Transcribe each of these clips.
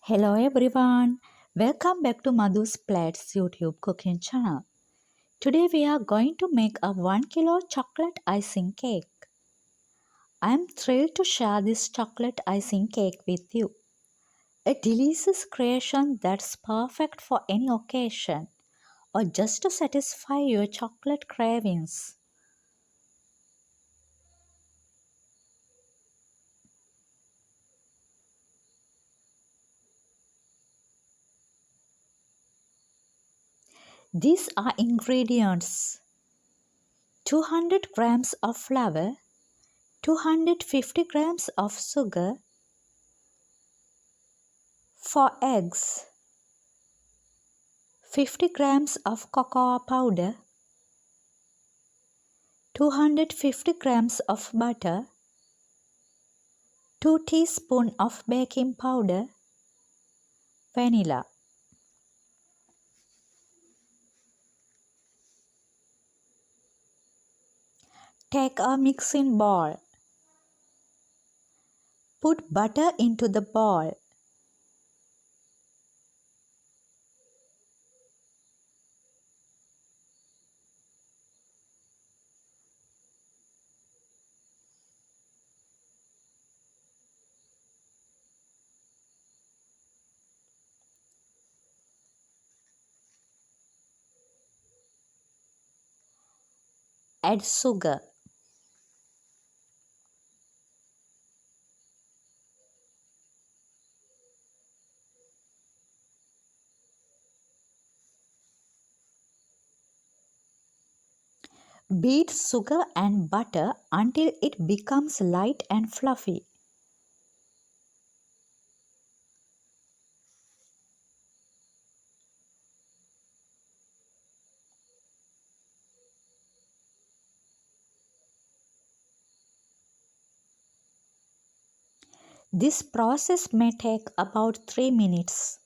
Hello everyone, welcome back to Madhu's Plates YouTube cooking channel. Today we are going to make a 1 kilo chocolate icing cake. I am thrilled to share this chocolate icing cake with you. A delicious creation that's perfect for any occasion or just to satisfy your chocolate cravings. These are ingredients: 200 grams of flour, 250 grams of sugar, 4 eggs, 50 grams of cocoa powder, 250 grams of butter, 2 teaspoons of baking powder, vanilla. Take a mixing bowl. Put butter into the bowl. Add sugar. Beat sugar and butter until it becomes light and fluffy. This process may take about 3 minutes.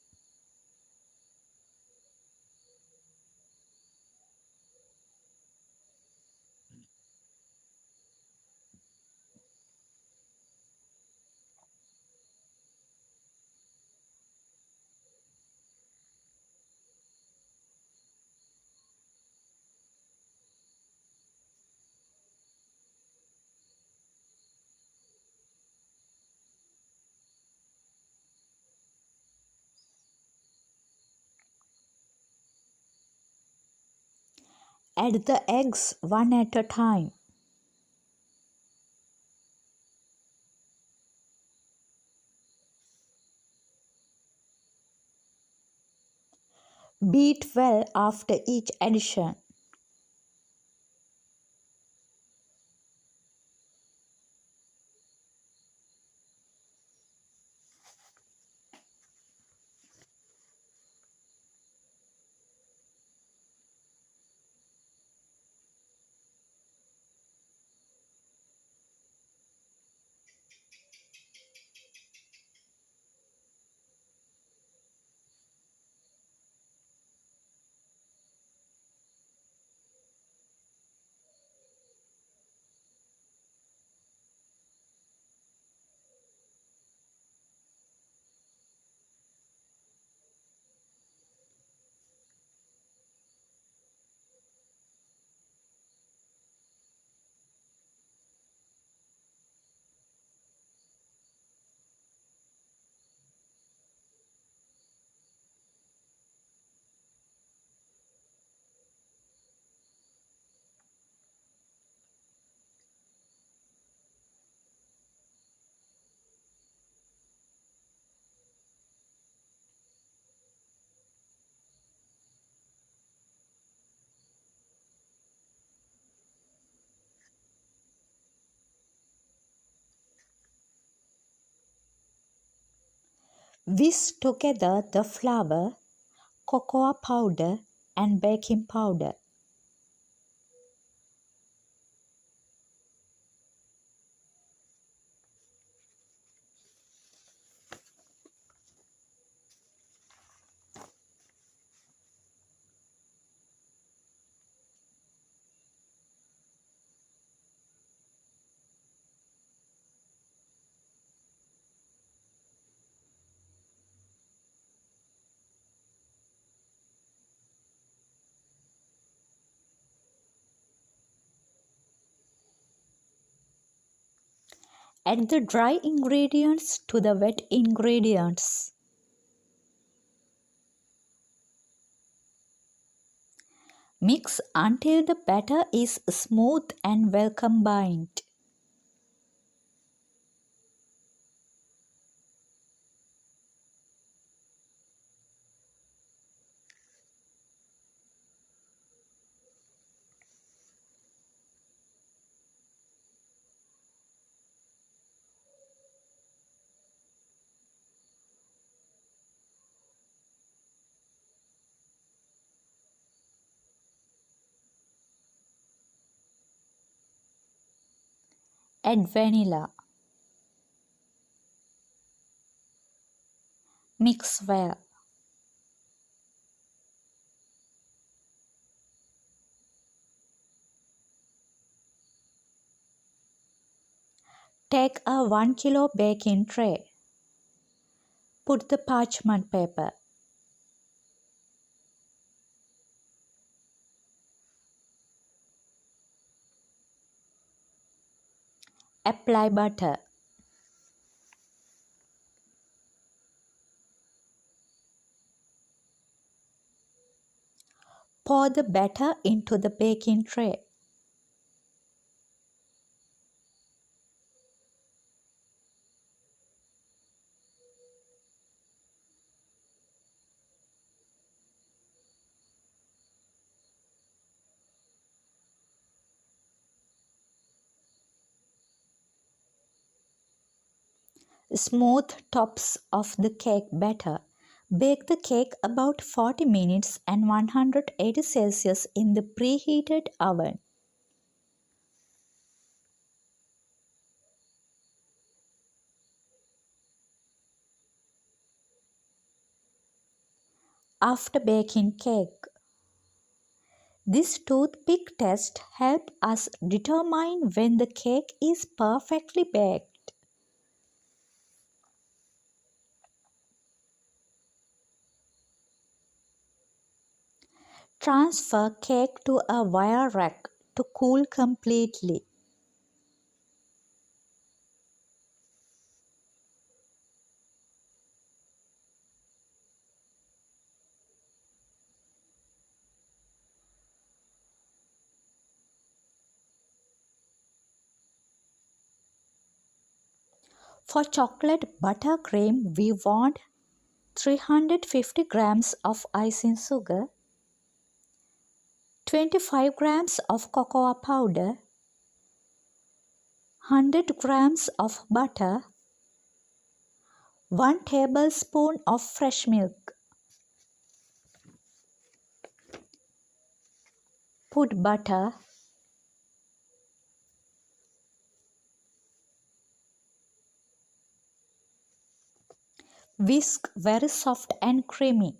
Add the eggs one at a time. Beat well after each addition. Whisk together the flour, cocoa powder and baking powder. Add the dry ingredients to the wet ingredients. Mix until the batter is smooth and well combined. Add vanilla. Mix well. Take a 1 kilo baking tray. Put the parchment paper. Apply butter. Pour the batter into the baking tray. Smooth tops of the cake batter. Bake the cake about 40 minutes and 180 Celsius in the preheated oven. After baking cake, this toothpick test helps us determine when the cake is perfectly baked. Transfer cake to a wire rack to cool completely. For chocolate buttercream, we want 350 grams of icing sugar, 25 grams of cocoa powder, 100 grams of butter, 1 tablespoon of fresh milk. Put butter, whisk very soft and creamy.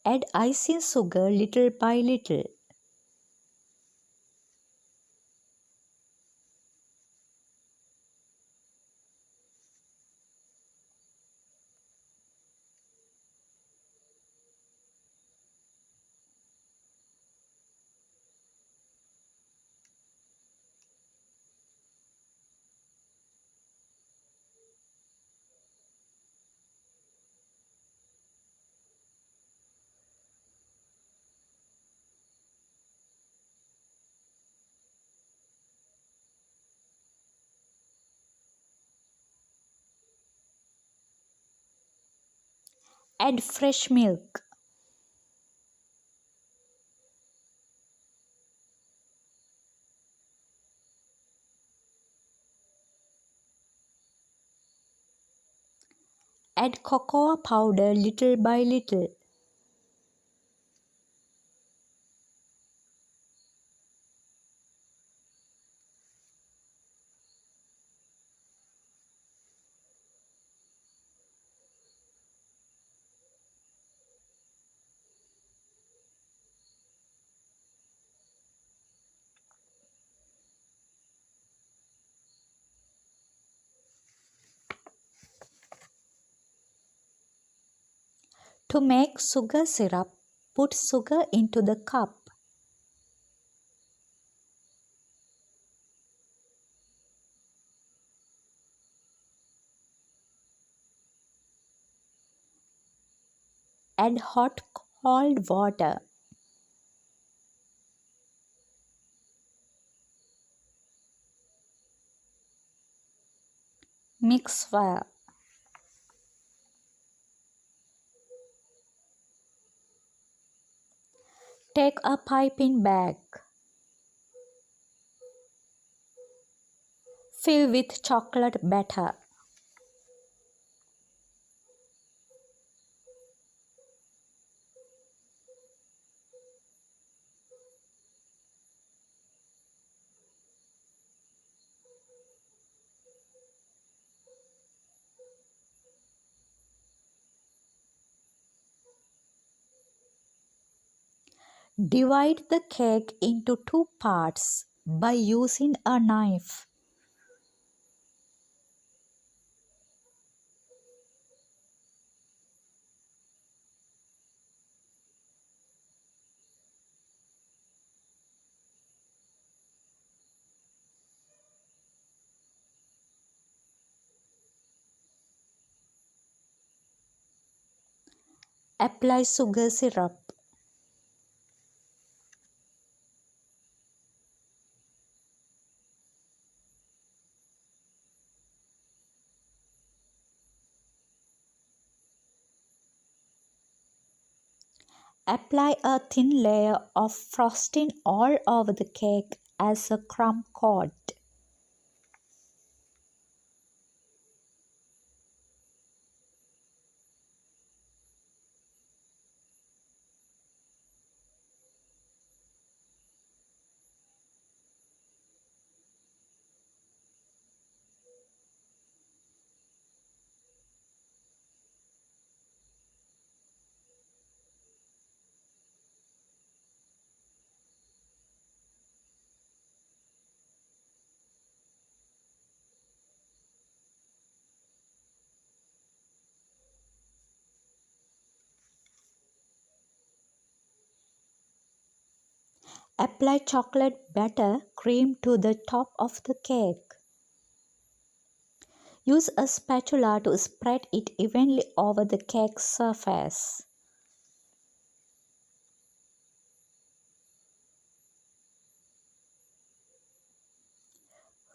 Add icing sugar little by little. Add fresh milk. Add cocoa powder little by little. To make sugar syrup, put sugar into the cup. Add hot cold water. Mix well. Take a piping bag. Fill with chocolate batter. Divide the cake into two parts by using a knife. Apply sugar syrup. Apply a thin layer of frosting all over the cake as a crumb coat. Apply chocolate batter cream to the top of the cake. Use a spatula to spread it evenly over the cake surface.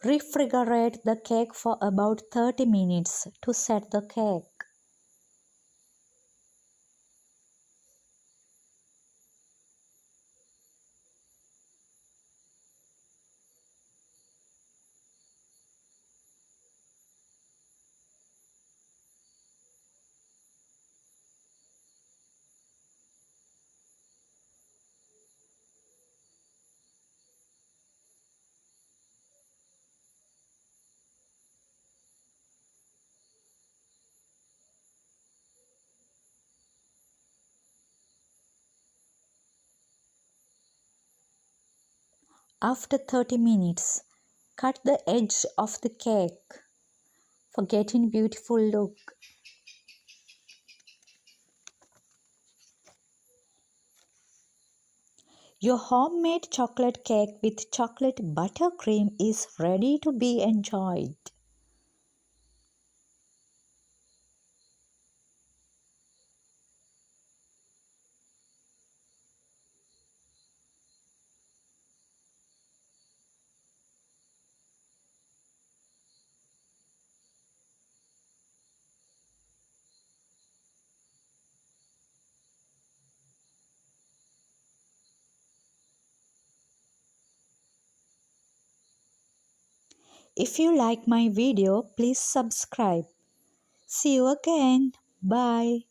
Refrigerate the cake for about 30 minutes to set the cake. After 30 minutes, cut the edge of the cake for getting beautiful look. Your homemade chocolate cake with chocolate buttercream is ready to be enjoyed. If you like my video, please subscribe. See you again. Bye.